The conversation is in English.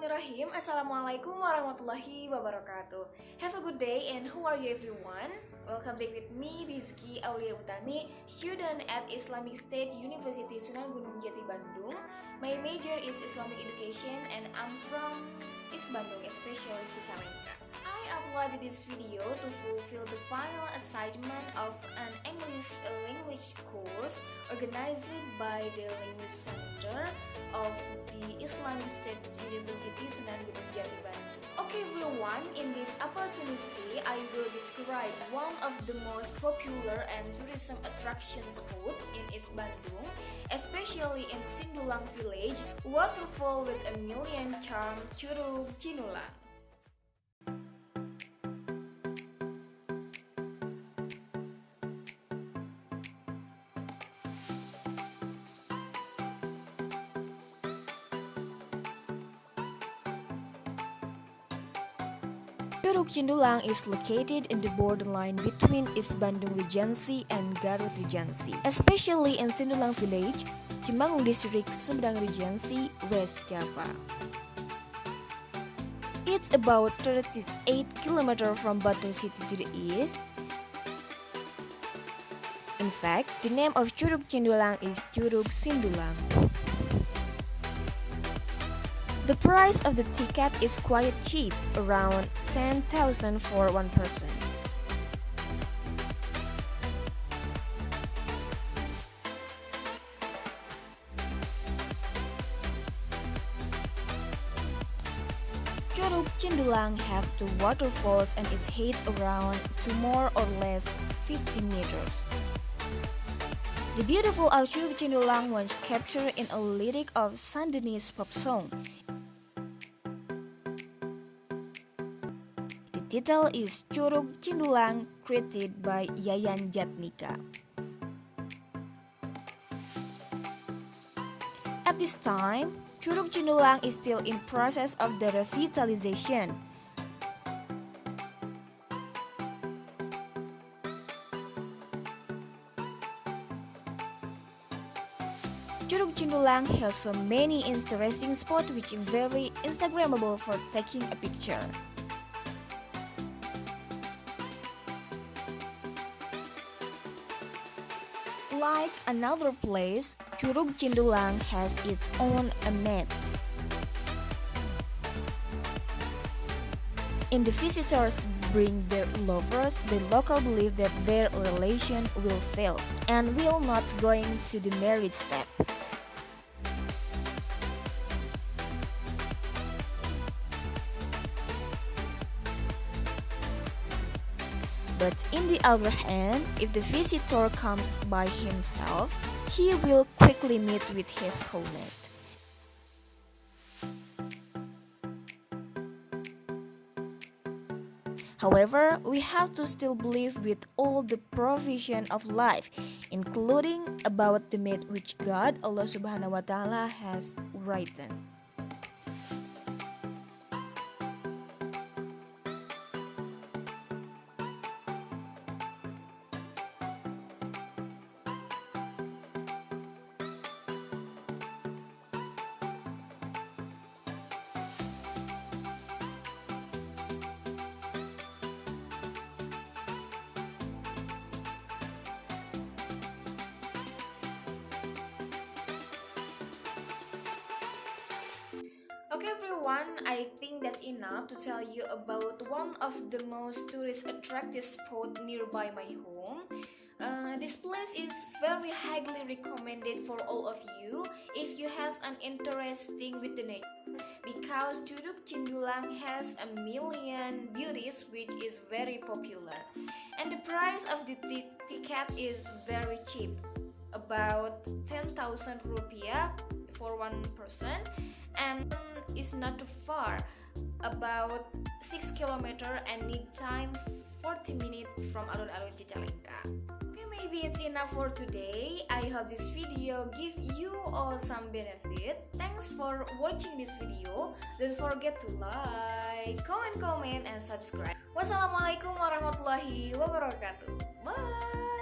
Bismillahirrahmanirrahim. Assalamualaikum warahmatullahi wabarakatuh. Have a good day and how are you everyone? Welcome back with me, Rizki, Aulia, Utami, student at Islamic State University Sunan Gunung, Djati, Bandung. My major is Islamic Education and I'm from East Bandung, especially Cicalengka. I uploaded this video to fulfill the final assignment of an English language course organized by the Language Center of the Islamic State University Sunan Gunung, Djati, Bandung. Okay everyone, in this opportunity I will describe one of the most popular and tourism attraction spot in East Bandung, especially in Cinulang village, Waterfall with a million charm, Curug Cinulang. Curug Cinulang is located in the borderline between East Bandung Regency and Garut Regency, especially in Cinulang village, Cimbangung district, Sumber Regency, West Java. It's about 38 km from Bandung city to the east. In fact, the name of Curug Cinulang is Curug Cinulang. The price of the ticket is quite cheap, around 10,000 for one person. Curug Cinulang have two waterfalls and its height around to more or less 50 meters. The beautiful of Curug Cinulang was captured in a lyric of Sandinese pop song. The title is Curug Cinulang, created by Yayan Jatnika. At this time, Curug Cinulang is still in process of the revitalization. Curug Cinulang has so many interesting spots which are very Instagrammable for taking a picture. Like another place, Curug Cinulang has its own mat. In the visitors bring their lovers, the local believe that their relation will fail and will not going to the marriage step. But in the other hand, if the visitor comes by himself, he will quickly meet with his soulmate. However, we have to still believe with all the provision of life, including about the mate which God, Allah Subhanahu wa Ta'ala, has written. Okay everyone, I think that's enough to tell you about one of the most tourist attractive spots nearby my home. This place is very highly recommended for all of you if you has an interesting with the nature, because Curug Cinulang has a million beauties which is very popular, and the price of the ticket is very cheap, about 10,000 rupiah for one person, and is not too far, about 6 km and need time 40 minutes from alun-alun Cicalengka. Okay, maybe it's enough for today. I hope this video give you all some benefit. Thanks for watching this video. Don't forget to like, comment, and subscribe. Wassalamualaikum warahmatullahi wabarakatuh. Bye.